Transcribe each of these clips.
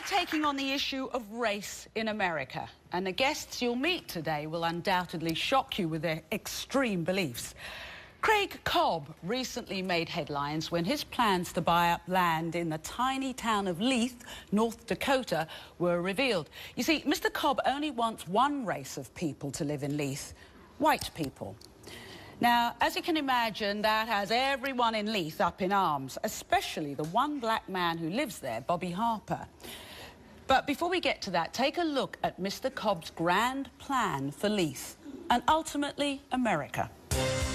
taking on the issue of race in America, and the guests you'll meet today will undoubtedly shock you with their extreme beliefs. Craig Cobb recently made headlines when his plans to buy up land in the tiny town of Leith, North Dakota, were revealed. You see, Mr. Cobb only wants one race of people to live in Leith: white people. Now, as you can imagine, that has everyone in Leith up in arms, especially the one black man who lives there, Bobby Harper. But before we get to that, take a look at Mr. Cobb's grand plan for Leith and ultimately America.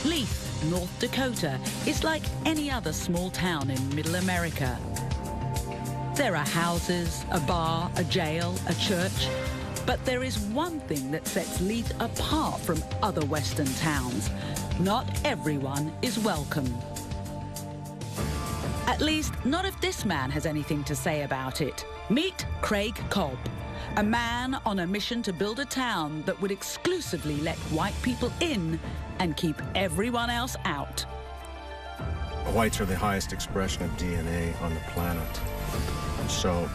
Leith, North Dakota, is like any other small town in Middle America. There are houses, a bar, a jail, a church. But there is one thing that sets Leith apart from other Western towns. Not everyone is welcome. At least, not if this man has anything to say about it. Meet Craig Cobb, a man on a mission to build a town that would exclusively let white people in and keep everyone else out. Whites are the highest expression of DNA on the planet. So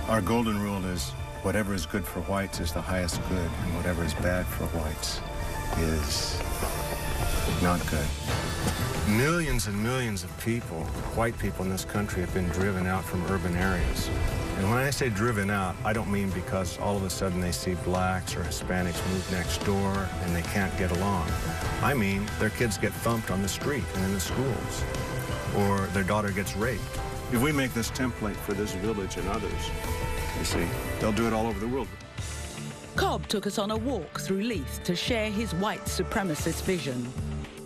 our golden rule is whatever is good for whites is the highest good, and whatever is bad for whites is not good. Millions and millions of people, white people in this country, have been driven out from urban areas. And when I say driven out, I don't mean because all of a sudden they see blacks or Hispanics move next door and they can't get along. I mean their kids get thumped on the street and in the schools, or their daughter gets raped. If we make this template for this village and others, you see, they'll do it all over the world. Cobb took us on a walk through Leith to share his white supremacist vision.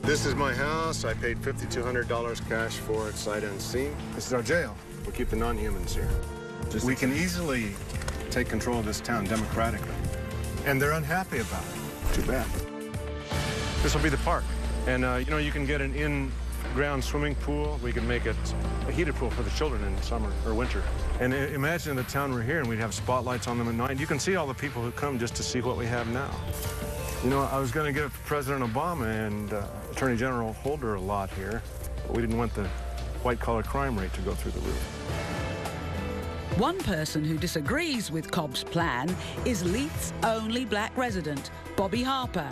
This is my house. I paid $5,200 cash for it, sight unseen. This is our jail. We keep the non-humans here. We can easily take control of this town democratically. And they're unhappy about it. Too bad. This will be the park. And, you know, you can get an in-ground swimming pool. We can make it a heated pool for the children in summer or winter. And imagine the town we're here and we'd have spotlights on them at night. You can see all the people who come just to see what we have now. You know, I was going to give President Obama and Attorney General Holder a lot here, but we didn't want the white-collar crime rate to go through the roof. One person who disagrees with Cobb's plan is Leith's only black resident, Bobby Harper.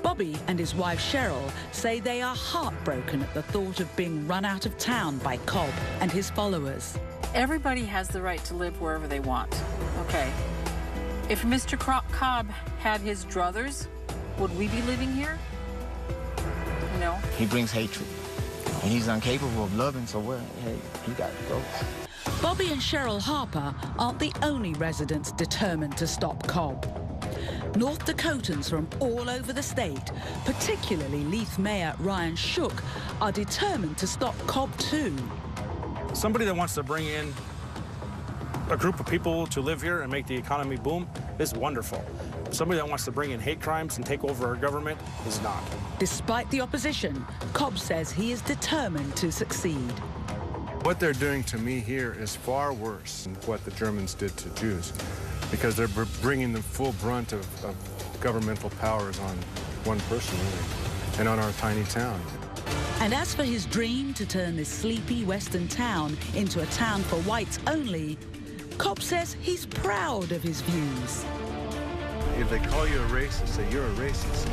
Bobby and his wife Cheryl say they are heartbroken at the thought of being run out of town by Cobb and his followers. Everybody has the right to live wherever they want, okay? If Mr. Cobb had his druthers, would we be living here? No. He brings hatred, and he's incapable of loving, so well, hey, he got to go. Bobby and Cheryl Harper aren't the only residents determined to stop Cobb. North Dakotans from all over the state, particularly Leith Mayor Ryan Shook, are determined to stop Cobb too. Somebody that wants to bring in a group of people to live here and make the economy boom is wonderful. Somebody that wants to bring in hate crimes and take over our government is not. Despite the opposition, Cobb says he is determined to succeed. What they're doing to me here is far worse than what the Germans did to Jews, because they're bringing the full brunt of governmental powers on one person, really, and on our tiny town. And as for his dream to turn this sleepy western town into a town for whites only, Cobb says he's proud of his views. If they call you a racist, say you're a racist.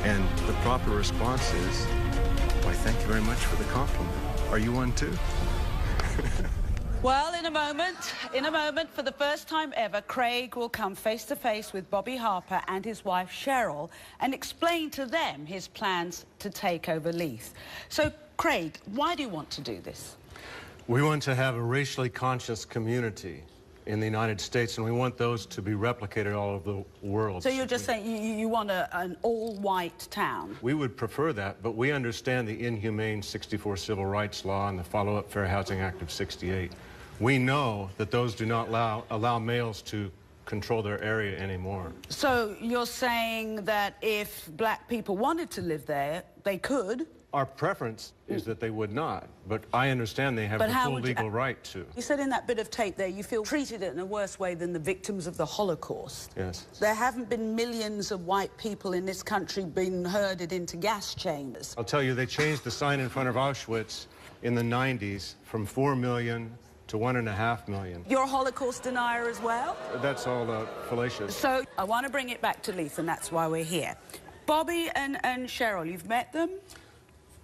And the proper response is, why, thank you very much for the compliment. Are you one too? Well, in a moment, for the first time ever, Craig will come face to face with Bobby Harper and his wife Cheryl and explain to them his plans to take over Leith. So, Craig, why do you want to do this? We want to have a racially conscious community in the United States, and we want those to be replicated all over the world. So you're just saying you want an all-white town? We would prefer that, but we understand the inhumane 64 Civil Rights Law and the follow-up Fair Housing Act of 68. We know that those do not allow males to control their area anymore. So you're saying that if black people wanted to live there, they could? Our preference is that they would not, but I understand they have the full legal right to. You said in that bit of tape there you feel treated in a worse way than the victims of the Holocaust. Yes. There haven't been millions of white people in this country being herded into gas chambers. I'll tell you, they changed the sign in front of Auschwitz in the 90s from 4 million to 1.5 million. You're a Holocaust denier as well? That's all fallacious. So I want to bring it back to Leith, and that's why we're here. Bobby and Cheryl, you've met them?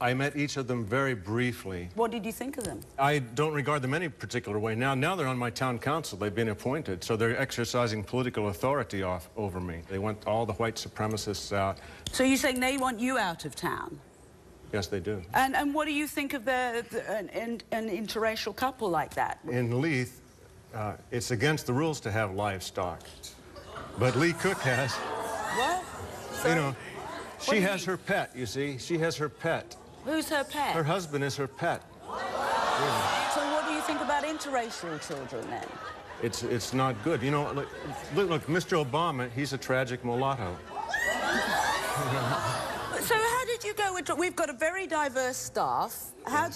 I met each of them very briefly. What did you think of them? I don't regard them any particular way. Now they're on my town council. They've been appointed, so they're exercising political authority over me. They want all the white supremacists out. So you're saying they want you out of town? Yes, they do. And what do you think of an interracial couple like that? In Leith, it's against the rules to have livestock. But Lee Cook has... What? You know, she has her pet, you see. She has her pet. Who's her pet? Her husband is her pet. Yeah. So what do you think about interracial children, then? It's not good. You know, look, Mr. Obama, he's a tragic mulatto. So how did you go with... We've got a very diverse staff. What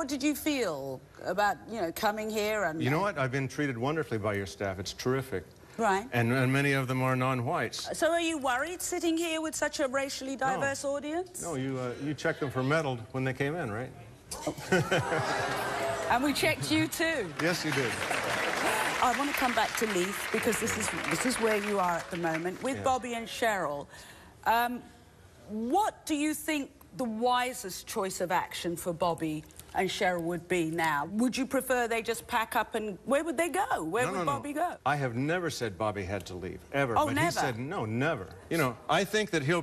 did you feel about, you know, coming here and... You know what? I've been treated wonderfully by your staff. It's terrific. Right. And many of them are non-whites. So are you worried sitting here with such a racially diverse audience? No, you checked them for metal when they came in, right? And we checked you too. Yes, you did. I want to come back to Leith because this is where you are at the moment with Bobby and Cheryl. What do you think the wisest choice of action for Bobby and Cheryl would be now? Would you prefer they just pack up and... Where would they go? Where would Bobby go? I have never said Bobby had to leave, ever. Oh, but never? He said, no, never. You know, I think that he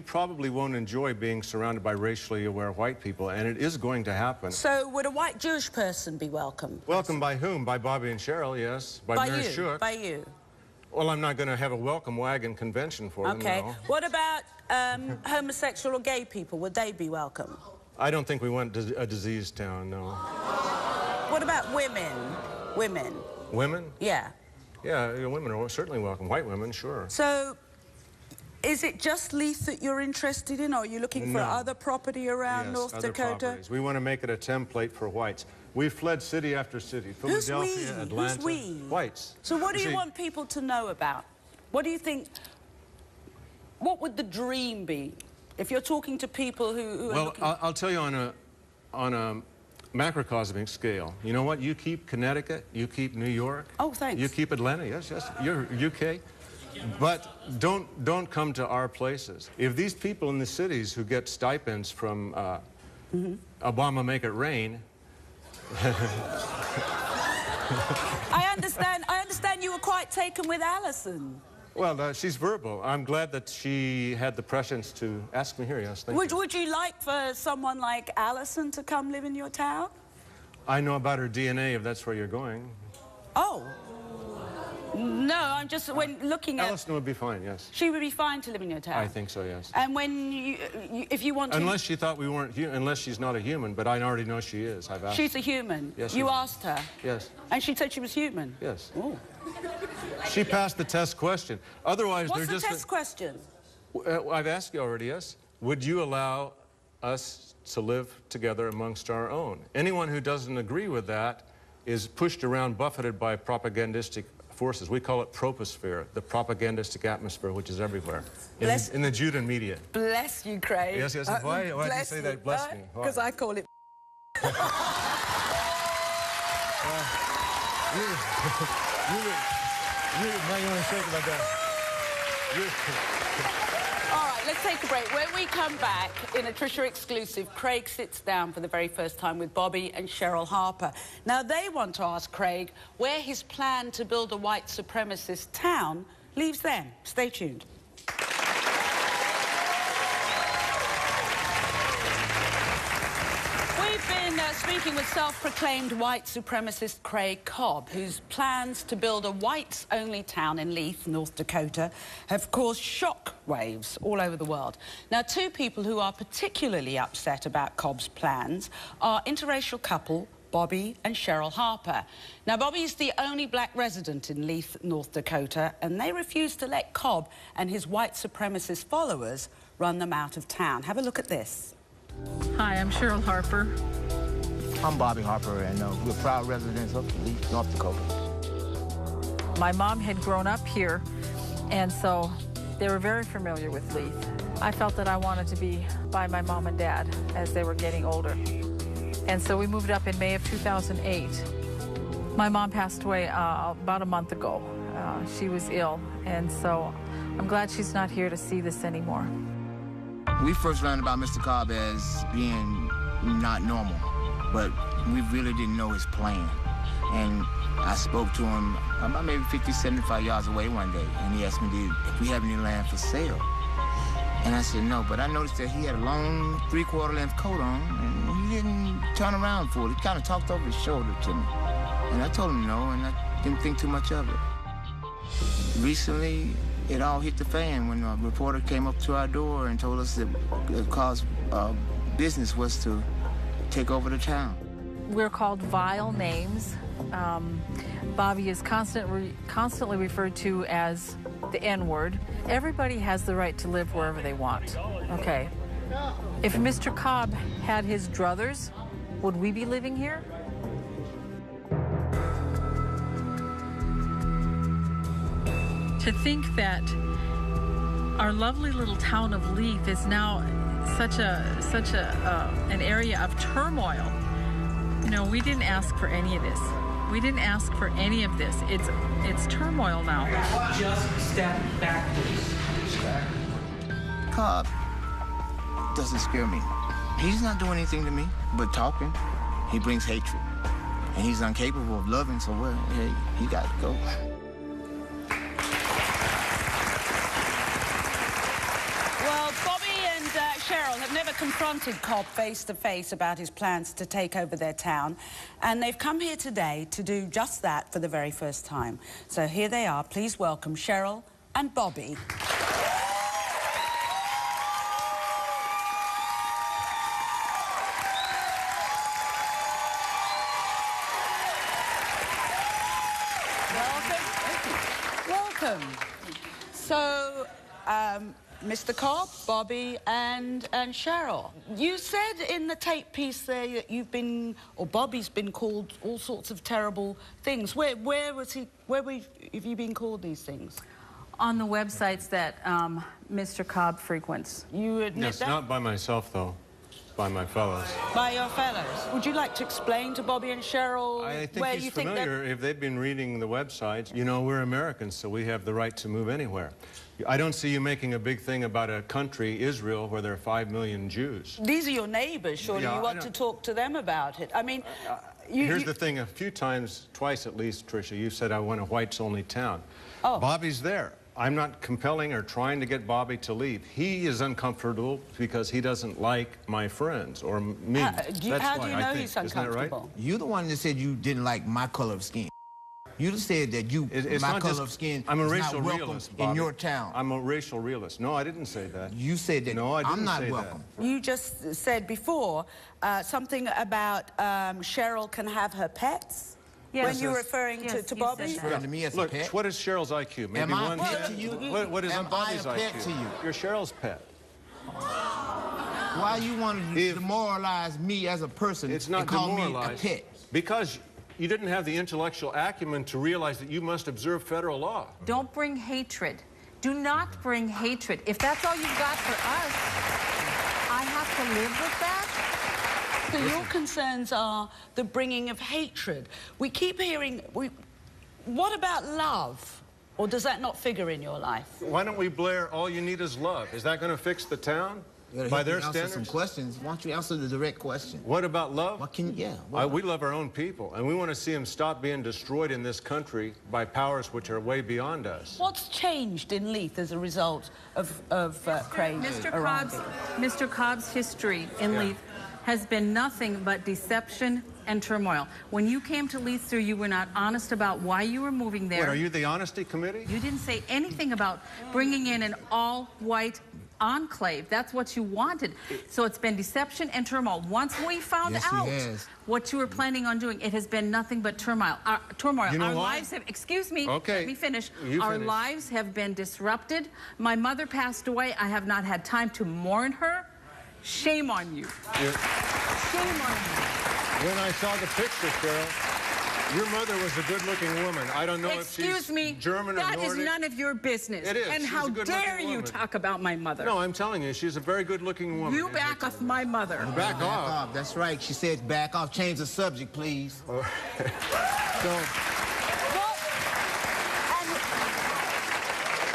probably won't enjoy being surrounded by racially aware white people, and it is going to happen. So would a white Jewish person be welcome? Welcome by whom? By Bobby and Cheryl, yes. By Mary Shook. By you? Well, I'm not going to have a welcome wagon convention for them, Okay. no. What about homosexual or gay people? Would they be welcome? I don't think we want a diseased town, no. What about women? Women? Women? Yeah. Yeah, women are certainly welcome. White women, sure. So, is it just Leith that you're interested in, or are you looking for other property around North Dakota? Properties. We want to make it a template for whites. We've fled city after city. Philadelphia, Atlanta. Who's we? Whites. So what do you want people to know about? What do you think... What would the dream be? If you're talking to people who are looking... Well, I'll tell you on a macrocosmic scale. You know what? You keep Connecticut, you keep New York. Oh, thanks. You keep Atlanta, yes, you're UK. But don't come to our places. If these people in the cities who get stipends from Obama Make It Rain... I understand you were quite taken with Allison. Well, she's verbal. I'm glad that she had the prescience to ask me here, yes, thank you. Would you like for someone like Allison to come live in your town? I know about her DNA, if that's where you're going. Oh. No, I'm just, when looking at... Allison would be fine, yes. She would be fine to live in your town? I think so, yes. And when if you want to... Unless she thought we weren't, unless she's not a human, but I already know she is. I've asked. She's a human? Yes. You asked her? Yes. And she said she was human? Yes. Oh. She passed the test question. Otherwise, What's they're the test question? I've asked you already, yes. Would you allow us to live together amongst our own? Anyone who doesn't agree with that is pushed around, buffeted by propagandistic forces. We call it troposphere, the propagandistic atmosphere, which is everywhere in the Judean media. Bless you, Craig. Yes, yes. Why did you say that? Bless me. Because I call it... You might want to think about that. All right, let's take a break. When we come back, in a Trisha exclusive, Craig sits down for the very first time with Bobby and Cheryl Harper. Now, they want to ask Craig where his plan to build a white supremacist town leaves them. Stay tuned. We've been speaking with self-proclaimed white supremacist Craig Cobb, whose plans to build a whites-only town in Leith, North Dakota, have caused shock waves all over the world. Now, two people who are particularly upset about Cobb's plans are interracial couple Bobby and Cheryl Harper. Now, Bobby is the only black resident in Leith, North Dakota, and they refuse to let Cobb and his white supremacist followers run them out of town. Have a look at this. Hi, I'm Cheryl Harper. I'm Bobby Harper, and we're proud residents of Leith, North Dakota. My mom had grown up here, and so they were very familiar with Leith. I felt that I wanted to be by my mom and dad as they were getting older. And so we moved up in May of 2008. My mom passed away about a month ago. She was ill, and so I'm glad she's not here to see this anymore. We first learned about Mr. Cobb as being not normal, but we really didn't know his plan. And I spoke to him about maybe 50, 75 yards away one day, and he asked me if we have any land for sale. And I said no, but I noticed that he had a long 3/4 length coat on, and he didn't turn around for it. He kind of talked over his shoulder to me. And I told him no, and I didn't think too much of it. Recently, it all hit the fan when a reporter came up to our door and told us that Cobb's business was to take over the town. We're called vile names. Bobby is constantly referred to as the N-word. Everybody has the right to live wherever they want, okay? If Mr. Cobb had his druthers, would we be living here? To think that our lovely little town of Leith is now such an area of turmoil. You know, we didn't ask for any of this. We didn't ask for any of this. It's turmoil now. Just step back, please. Cobb doesn't scare me. He's not doing anything to me but talking. He brings hatred. And he's incapable of loving, so well, hey, he got to go. Well, Bobby and Cheryl have never confronted Cobb face-to-face about his plans to take over their town, and they've come here today to do just that for the very first time. So here they are. Please welcome Cheryl and Bobby. Welcome. So, Mr. Cobb, Bobby, and Cheryl, you said in the tape piece there that you've been, or Bobby's been called all sorts of terrible things. Where have you been called these things? On the websites that Mr. Cobb frequents. You admit Yes, that? not by myself, though. By my fellows. By your fellows. Would you like to explain to Bobby and Cheryl I think where he's you think familiar. If they've been reading the websites, you know, we're Americans, so we have the right to move anywhere. I don't see you making a big thing about a country, Israel, where there are 5 million Jews. These are your neighbors, surely Yeah, you want to talk to them about it. I mean, here's the thing, a few times, twice at least, Tricia, you said I want a whites-only town. Oh. Bobby's there. I'm not compelling or trying to get Bobby to leave. He is uncomfortable because he doesn't like my friends or me. How do you know he's Isn't that right? uncomfortable? You're the one that said you didn't like my color of skin. You just said that my color of skin I'm a is racial not welcome realist, Bobby. in your town. I'm a racial realist. No, I didn't say that. You said that no, I didn't I'm not say welcome. That. You just said before something about Cheryl can have her pets. Yes. When you're referring Yes, to you Bobby? said that. Referring to me as Look, a pet? what is Cheryl's IQ? Maybe Am I a one pet to you? What is Am Bobby's I a pet IQ? to you? You're Cheryl's pet. Why you want to demoralize me as a person It's not and call demoralized. me a pet? Because you didn't have the intellectual acumen to realize that you must observe federal law. Don't bring hatred. Do not bring hatred. If that's all you've got for us, I have to live with that? So your concerns are the bringing of hatred. We keep hearing... What about love? Or does that not figure in your life? Why don't we blare, all you need is love? Is that going to fix the town? By their answer standards? some questions. Why don't you answer the direct question? What about love? What can you, We love our own people, and we want to see them stop being destroyed in this country by powers which are way beyond us. What's changed in Leith as a result of Craig arriving? Mr. Cobb's history in Leith has been nothing but deception and turmoil. When you came to Leith, sir, you were not honest about why you were moving there. What, are you the honesty committee? You didn't say anything about bringing in an all-white enclave. That's what you wanted. So it's been deception and turmoil. Once we found out what you were planning on doing, it has been nothing but turmoil. You know Our why? lives have, excuse me, okay. let me finish. You Our finish. lives have been disrupted. My mother passed away. I have not had time to mourn her. Shame on you. Shame on you. When I saw the picture, Cheryl, Your mother was a good-looking woman. I don't know if Excuse she's me, German or that Nordic. is none of your business. It is. And She's how a good-looking dare you woman. talk about my mother? No, I'm telling you, she's a very good-looking woman. You back off my mother. Back off. That's right. She said back off. Change the subject, please. So, Well,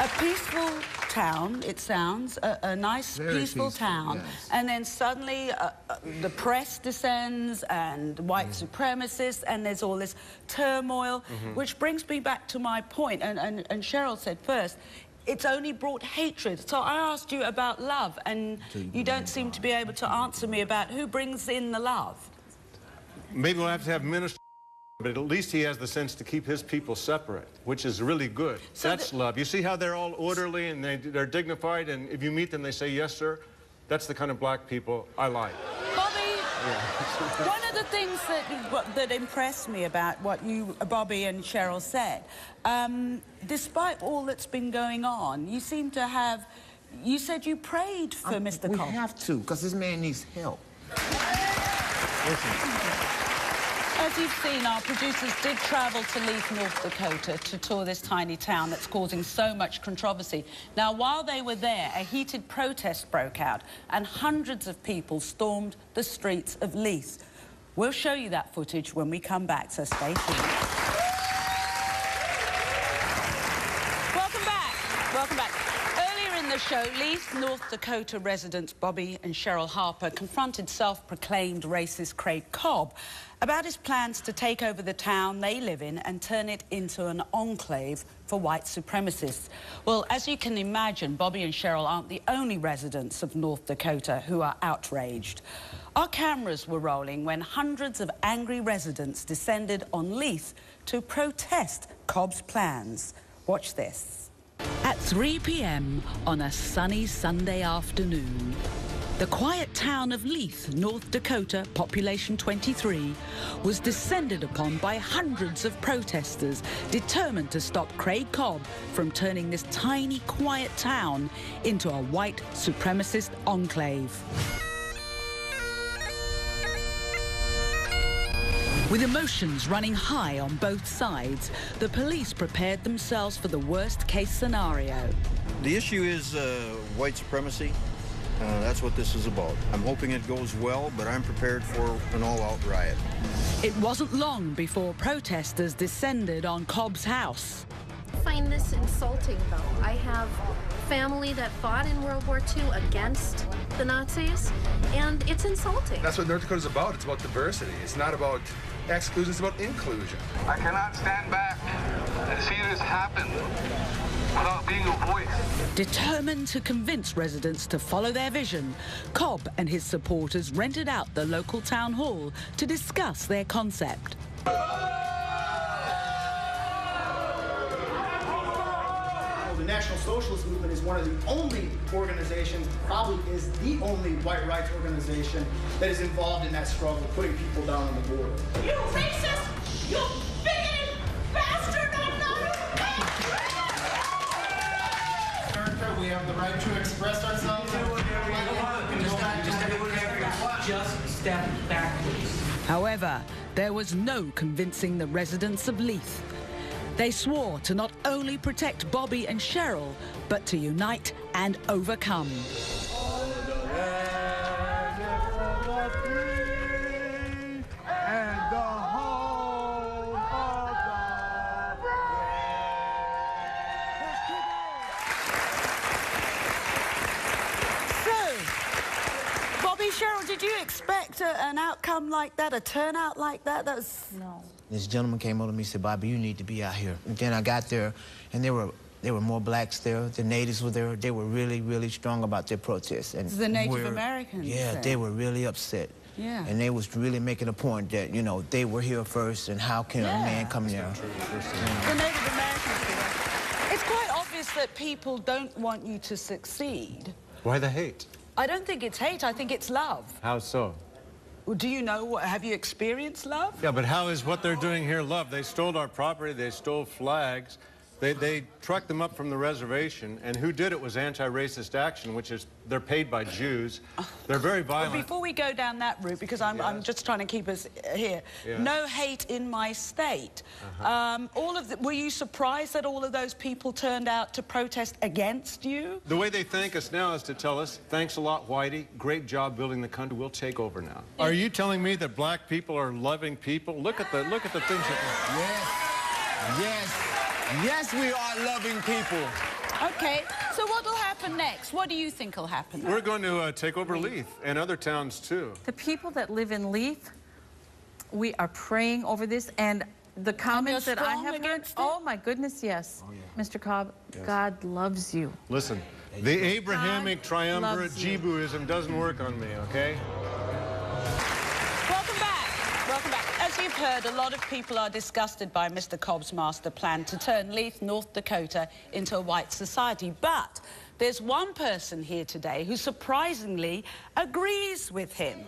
and a peaceful town, it sounds, a nice, Very peaceful town. yes. And then suddenly the press descends and white supremacists, and there's all this turmoil, which brings me back to my point. And Cheryl said first, it's only brought hatred. So I asked you about love, and you don't seem to be able to answer me about who brings in the love. maybe we'll have to have ministers, but at least he has the sense to keep his people separate, which is really good. So That's love. You see how they're all orderly and they're dignified, and if you meet them, they say, yes, sir. That's the kind of black people I like. Bobby, one of the things that impressed me about what you, Bobby and Cheryl said, despite all that's been going on, you seem to have, you said you prayed for Mr. We Cobb. have to, because this man needs help. As you've seen, our producers did travel to Leith, North Dakota to tour this tiny town that's causing so much controversy. Now, while they were there, a heated protest broke out and hundreds of people stormed the streets of Leith. We'll show you that footage when we come back, so stay tuned. Welcome back. Welcome back. Earlier in the show, Leith, North Dakota residents Bobby and Cheryl Harper confronted self-proclaimed racist Craig Cobb about his plans to take over the town they live in and turn it into an enclave for white supremacists. Well, as you can imagine, Bobby and Cheryl aren't the only residents of North Dakota who are outraged. Our cameras were rolling when hundreds of angry residents descended on Leith to protest Cobb's plans. Watch this. At 3 p.m. on a sunny Sunday afternoon, the quiet town of Leith, North Dakota, population 23, was descended upon by hundreds of protesters determined to stop Craig Cobb from turning this tiny, quiet town into a white supremacist enclave. With emotions running high on both sides, the police prepared themselves for the worst-case scenario. The issue is white supremacy. That's what this is about. I'm hoping it goes well, but I'm prepared for an all-out riot. It wasn't long before protesters descended on Cobb's house. I find this insulting, though. I have family that fought in World War II against the Nazis, and it's insulting. That's what North Dakota is about. It's about diversity. It's not about exclusion, it's about inclusion. I cannot stand back and see this happen without being a voice. Determined to convince residents to follow their vision, Cobb and his supporters rented out the local town hall to discuss their concept. The National Socialist Movement is one of the only organizations, probably is the only white rights organization that is involved in that struggle, putting people down on the border. You racist! You bigoted bastard! We have the right to express ourselves. Just step back, please. However, there was no convincing the residents of Leith. They swore to not only protect Bobby and Cheryl, but to unite and overcome. Cheryl, did you expect an outcome like that, a turnout like that? No. This gentleman came over to me and said, Bobby, you need to be out here. And then I got there, and there were more blacks there. The natives were there. They were really, really strong about their protests. And the Native Americans. Yeah, they were really upset. Yeah. And they was really making a point that, you know, they were here first, and how can a man come there? The Native Americans were there. It's quite obvious that people don't want you to succeed. Why the hate? I don't think it's hate, I think it's love. How so? Well, do you know, have you experienced love? Yeah, but how is what they're doing here love? They stole our property, they stole flags. They trucked them up from the reservation, and who did it was anti-racist action, which is they're paid by Jews. They're very violent. But before we go down that route, because I'm just trying to keep us here, no hate in my state. Were you surprised that all of those people turned out to protest against you? The way they thank us now is to tell us, thanks a lot, Whitey. Great job building the country. We'll take over now. Are you telling me that black people are loving people? Look at the things that... Yes. Yes, we are loving people. Okay, so what will happen next? What do you think will happen next? We're going to take over Leith and other towns, too. The people that live in Leith, we are praying over this, and the comments that I have heard, oh my goodness, yes. Oh, yeah. Mr. Cobb, God loves you. Listen, the Abrahamic triumvirate Jebuism doesn't work on me, okay? Welcome back. Welcome back. As you've heard, a lot of people are disgusted by Mr. Cobb's master plan to turn Leith, North Dakota, into a white society. But there's one person here today who surprisingly agrees with him.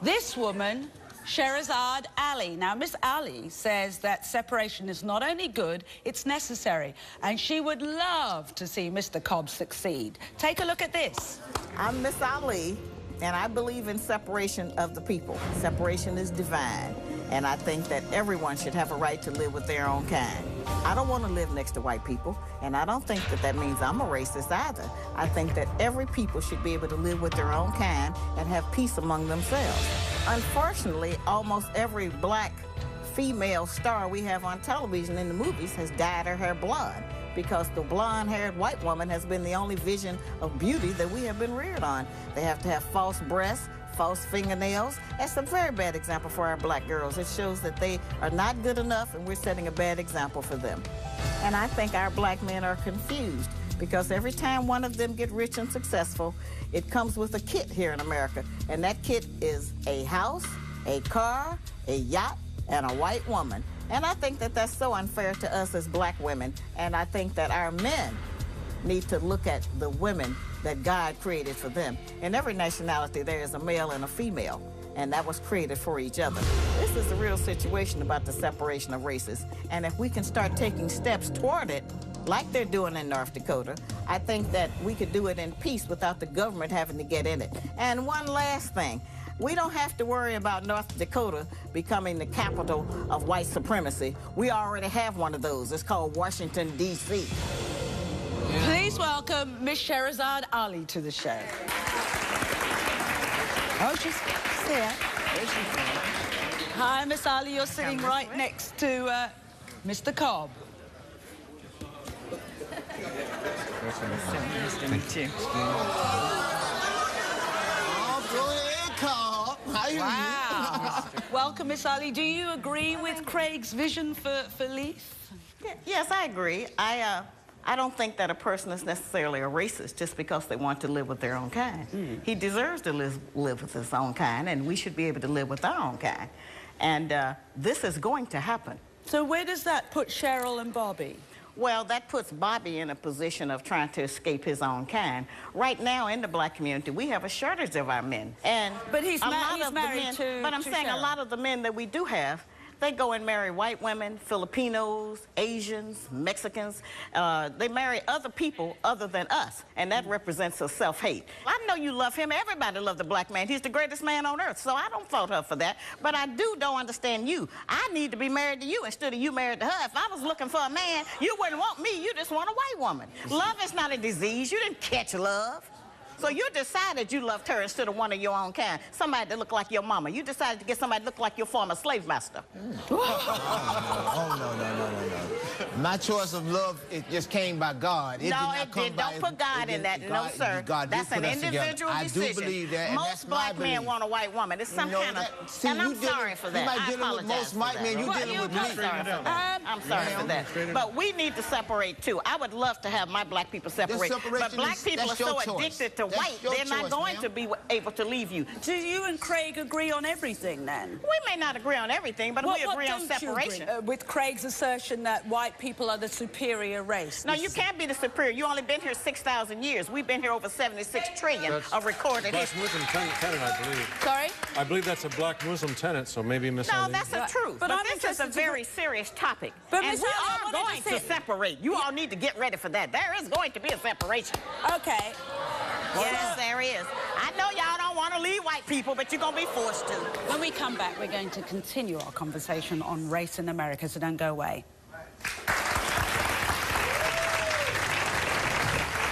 This woman, Sherazad Ali. Now, Miss Ali says that separation is not only good, it's necessary. And she would love to see Mr. Cobb succeed. Take a look at this. I'm Miss Ali. And I believe in separation of the people. Separation is divine. And I think that everyone should have a right to live with their own kind. I don't want to live next to white people, and I don't think that that means I'm a racist either. I think that every people should be able to live with their own kind and have peace among themselves. Unfortunately, almost every black female star we have on television in the movies has dyed her hair blonde, because the blonde-haired white woman has been the only vision of beauty that we have been reared on. They have to have false breasts, false fingernails. That's a very bad example for our black girls. It shows that they are not good enough, and we're setting a bad example for them. And I think our black men are confused, because every time one of them get rich and successful, it comes with a kit here in America. And that kit is a house, a car, a yacht, and a white woman. And I think that that's so unfair to us as black women. And I think that our men need to look at the women that God created for them. In every nationality, there is a male and a female, and that was created for each other. This is a real situation about the separation of races. And if we can start taking steps toward it, like they're doing in North Dakota, I think that we could do it in peace without the government having to get in it. And one last thing. We don't have to worry about North Dakota becoming the capital of white supremacy. We already have one of those. It's called Washington, D.C. Please welcome Miss Sherazad Ali to the show. Oh, she's there. Hi, Miss Ali. You're sitting right next to Mr. Cobb. Nice to meet you. Wow. Welcome, Miss Ali. Do you agree with Craig's vision for Leith? Yes, I agree. I don't think that a person is necessarily a racist just because they want to live with their own kind. He deserves to live with his own kind, and we should be able to live with our own kind. And this is going to happen. So where does that put Cheryl and Bobby? Well, that puts Bobby in a position of trying to escape his own kind. Right now in the black community, we have a shortage of our men. But he's married to But I'm saying Cheryl. A lot of the men that we do have, they go and marry white women, Filipinos, Asians, Mexicans. They marry other people other than us, and that represents a self-hate. I know you love him. Everybody loves the black man. He's the greatest man on earth, so I don't fault her for that. But I don't understand you. I need to be married to you instead of you married to her. If I was looking for a man, you wouldn't want me. You just want a white woman. Love is not a disease. You didn't catch love. So you decided you loved her instead of one of your own kind, somebody that looked like your mama. You decided to get somebody that looked like your former slave master. Oh, no. My choice of love, it just came by God. No, it didn't. Don't put God in that. No, sir. That's an individual decision. I do believe that. Most black men want a white woman. It's some kind of... And I'm sorry for that. You might dealing with most white men. You're dealing with me. I'm sorry for that. But we need to separate, too. I would love to have my black people separate. But black people are so addicted to to white, they're not going to be able to leave you. Do you and Craig agree on everything then? We may not agree on everything, but we agree on separation. With Craig's assertion that white people are the superior race. No, you can't be the superior. You only been here 6,000 years. We've been here over 76 trillion of recorded history. Muslim tenet, I believe. Sorry? I believe that's a black Muslim tenet, so maybe Miss No, that's the truth. But this is a very serious topic. But and we are going to separate. You all need to get ready for that. There is going to be a separation. Okay. Yes, there is. I know y'all don't want to leave white people, but you're going to be forced to. When we come back, we're going to continue our conversation on race in America, so don't go away.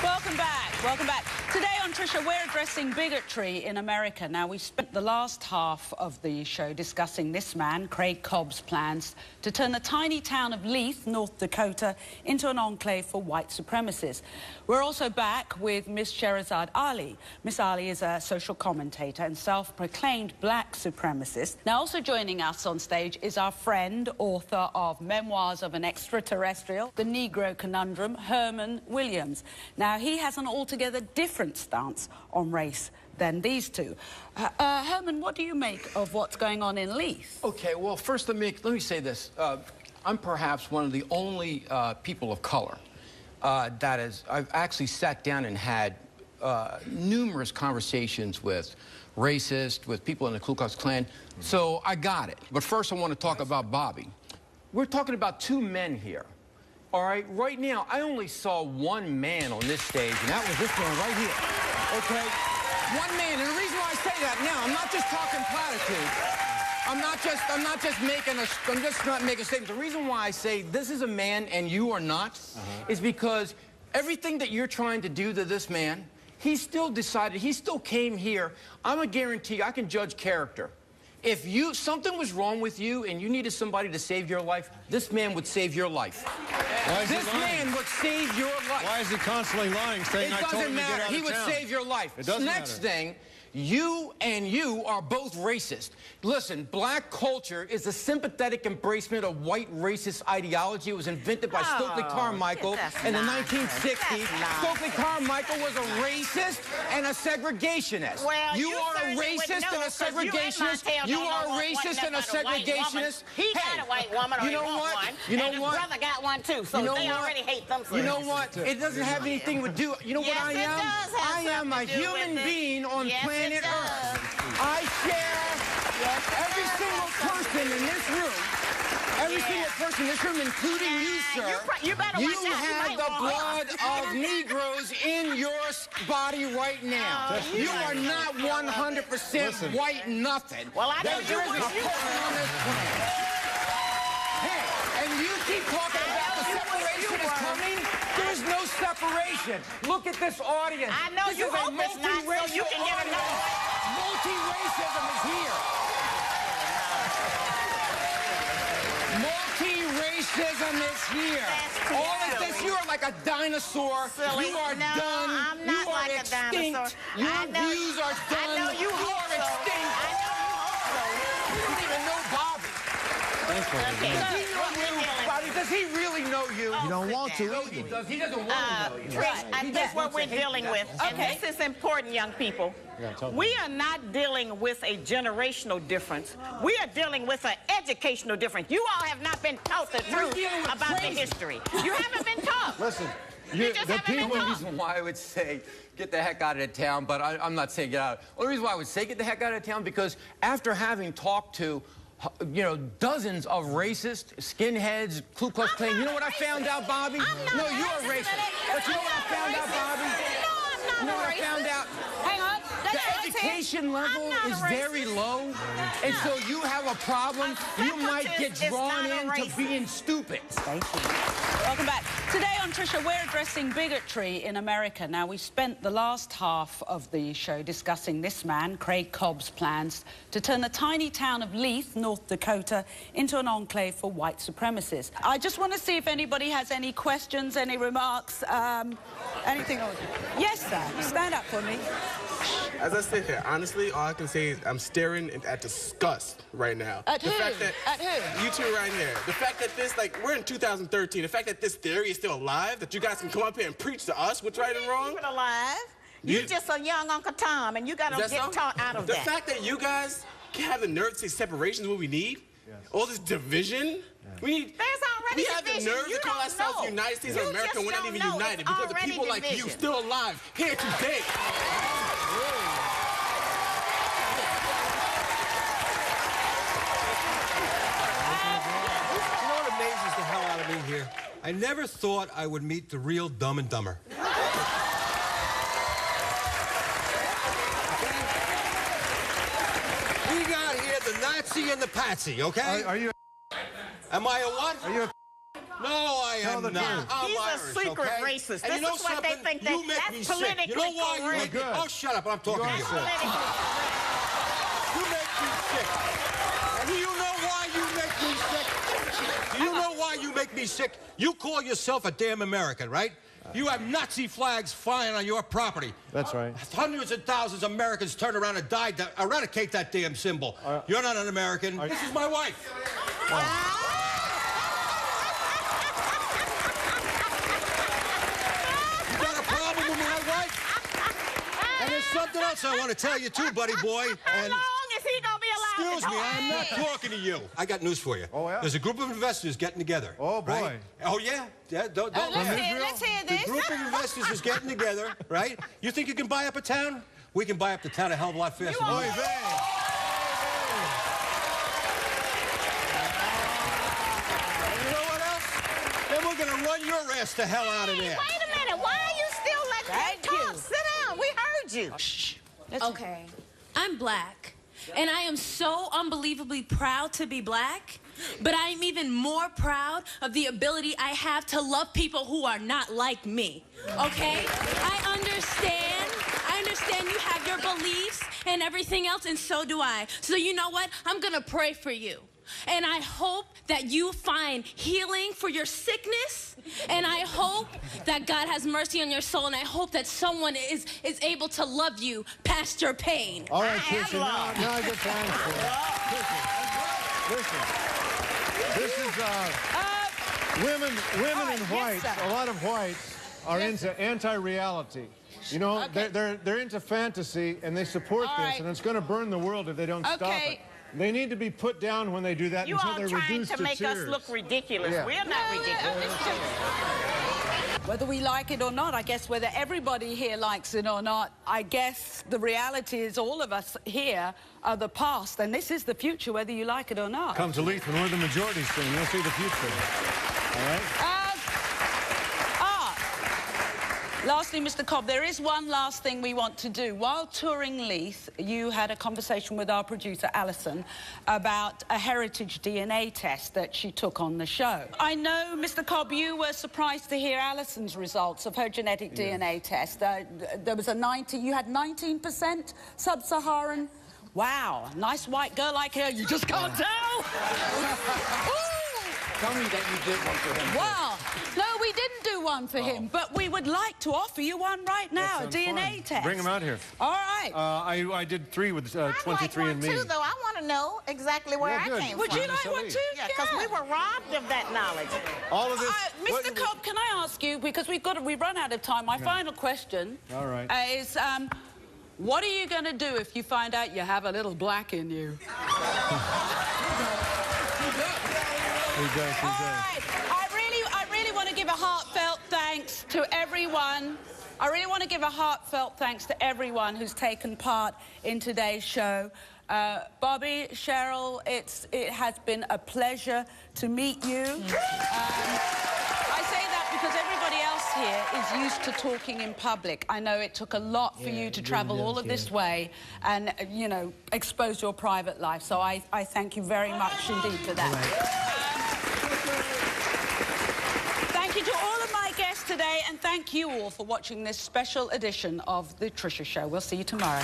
Welcome back. Welcome back. Today on Trisha, we're addressing bigotry in America. Now, we spent the last half of the show discussing this man, Craig Cobb's plans to turn the tiny town of Leith, North Dakota, into an enclave for white supremacists. We're also back with Miss Sherazad Ali. Miss Ali is a social commentator and self-proclaimed black supremacist. Now, also joining us on stage is our friend, author of Memoirs of an Extraterrestrial, The Negro Conundrum, Herman Williams. Now, he has an altogether different stance on race than these two. Herman, what do you make of what's going on in Leith? Okay, well, first let me say this. I'm perhaps one of the only people of color I've actually sat down and had numerous conversations with racists, with people in the Ku Klux Klan, so I got it. But first I want to talk about Bobby. We're talking about two men here. All right, right now, I only saw one man on this stage, and that was this man right here, okay? One man, and the reason why I say that now, I'm not just talking platitudes. I'm just not making a statement. The reason why I say this is a man and you are not is because everything that you're trying to do to this man, he still decided, he still came here. I'm a guarantee I can judge character. If something was wrong with you and you needed somebody to save your life, this man would save your life. This man would save your life. Why is he constantly lying, saying I told him to get out of town? He would save your life. It doesn't Next thing, you are both racist. Listen, black culture is a sympathetic embracement of white racist ideology. It was invented by Stokely Carmichael in the 1960s. Stokely Carmichael was a racist and a segregationist. Well, you are a racist and a segregationist. You are a racist and a segregationist. He got a white woman, or you know what? You know and what? his brother got one too, so they already hate themselves. You know what? It doesn't have anything to do. You know what I am? I am a human being on planet Earth. I share every single person in this room. Every single person in this room, including you, sir. You have the blood of Negroes in your body right now. You are not 100% white nothing. Well, I know there isn't a person on this planet. Hey, and you keep talking about the separation is coming. There's no separation. Look at this audience. I know you hope it's not, so you can get another. Multi-racism is here. Multi-racism is here. All of this, you are like a dinosaur. Silly. You are no, done. I'm not you are like extinct. A dinosaur. Your views are done. I know you are extinct. I know you hope so. You don't even know Bobby. Thanks for Does he really know you? You don't want to. No, he does. He doesn't want to know you. Trish, and that's what we're dealing with. And this is important, young people. We are not dealing with a generational difference. We are dealing with an educational difference. You all have not been taught the truth about the history. You haven't been taught. Listen. You just haven't been The taught. reason why I would say get the heck out of town, but I'm not saying get out. The only reason why I would say get the heck out of town because after having talked to dozens of racist, skinheads, Ku Klux Klan. You know what I found out, Bobby? No, you're a racist. But you know what I found out, Bobby? No, I'm not You know what I found out? Hang on. The education level is very low, and so you have a problem. You might get drawn into being stupid. Welcome back. Today on Trisha, we're addressing bigotry in America. Now, we spent the last half of the show discussing this man, Craig Cobb's plans to turn the tiny town of Leith, North Dakota, into an enclave for white supremacists. I just want to see if anybody has any questions, any remarks, anything. Yes, sir. Stand up for me. As I sit here, honestly, all I can say is I'm staring at disgust right now. At who? At who? You two right here. The fact that this, we're in 2013, the fact that this theory is still alive, that you guys can come up here and preach to us what's right and wrong. Alive. You're just a young Uncle Tom, and you got to get taught out of the that. The fact that you guys have the nerve to say separation is what we need, all this division, we need... There's already we have the nerve to call ourselves the United States of America and we're not even united because of people like you still alive here today. You know what amazes the hell out of me here? I never thought I would meet the real Dumb and Dumber. We got here the Nazi and the Patsy, okay? Are you Am I a what? Are you a No, I am not. I'm He's Irish, a secret okay? racist. And This you know is what they think you make me sick. You know why you make me... Oh, shut up. I'm talking to you. You make me sick. And do you know why you make me sick? Do you know why you make me sick? You call yourself a damn American, right? You have Nazi flags flying on your property. That's right. Hundreds of thousands of Americans turned around and died to eradicate that damn symbol. You're not an American. This is my wife. You got a problem with my wife? And there's something else I want to tell you too, buddy boy. How long is he going to be allowed Excuse me, I'm not talking to you. I got news for you. Oh, yeah? There's a group of investors getting together. Oh, boy. Right? Oh, yeah? Yeah, don't let's hear this. The group of investors is getting together, right? You think you can buy up a town? We can buy up the town a hell of a lot faster. Oy vey. And you know what else? Then we're going to run your ass the hell out of there. Wait a minute. Why are you still letting him talk? Sit down. We heard you. Shh. Okay, I'm black, and I am so unbelievably proud to be black, but I'm even more proud of the ability I have to love people who are not like me, okay? I understand you have your beliefs and everything else, and so do I. So you know what? I'm gonna pray for you. And I hope that you find healing for your sickness. And I hope that God has mercy on your soul. And I hope that someone is able to love you past your pain. All right, Tricia, now I get to answer. Listen, this is women and whites. A lot of whites are into anti-reality. You know, they're into fantasy, and they support this, and it's going to burn the world if they don't stop it. They need to be put down when they do that until they're reduced to tears. You all trying to make us look ridiculous. Yeah. We're not ridiculous. Whether we like it or not, I guess whether everybody here likes it or not, I guess the reality is all of us here are the past, and this is the future, whether you like it or not. Come to Leith, when we're the majority soon, you'll see the future. All right? Lastly, Mr. Cobb, there is one last thing we want to do. While touring Leith, you had a conversation with our producer, Alison, about a heritage DNA test that she took on the show. I know, Mr. Cobb, you were surprised to hear Alison's results of her genetic DNA test. There was you had 19% sub-Saharan. Wow, nice white girl like her, you just can't tell. Tell me that you did one for him. Wow. No, we didn't do one for him, but we would like to offer you one right now, a DNA test. Bring him out here. All right. I did 3 with 23andMe. Too, though. I want to know exactly where I came from. Would you like one too? Yeah, because we were robbed of that knowledge. All of this. Mr. Cobb, can I ask you, because we've run out of time, my final question is, what are you going to do if you find out you have a little black in you? He does. All right. I really want to give a heartfelt thanks to everyone. I really want to give a heartfelt thanks to everyone who's taken part in today's show. Bobby, Cheryl, it has been a pleasure to meet you. I say that because everybody else here is used to talking in public. I know it took a lot for you to travel all of this way and, you know, expose your private life. So I thank you very much indeed for that. Thank you to all of my guests today, and thank you all for watching this special edition of The Tricia Show. We'll see you tomorrow.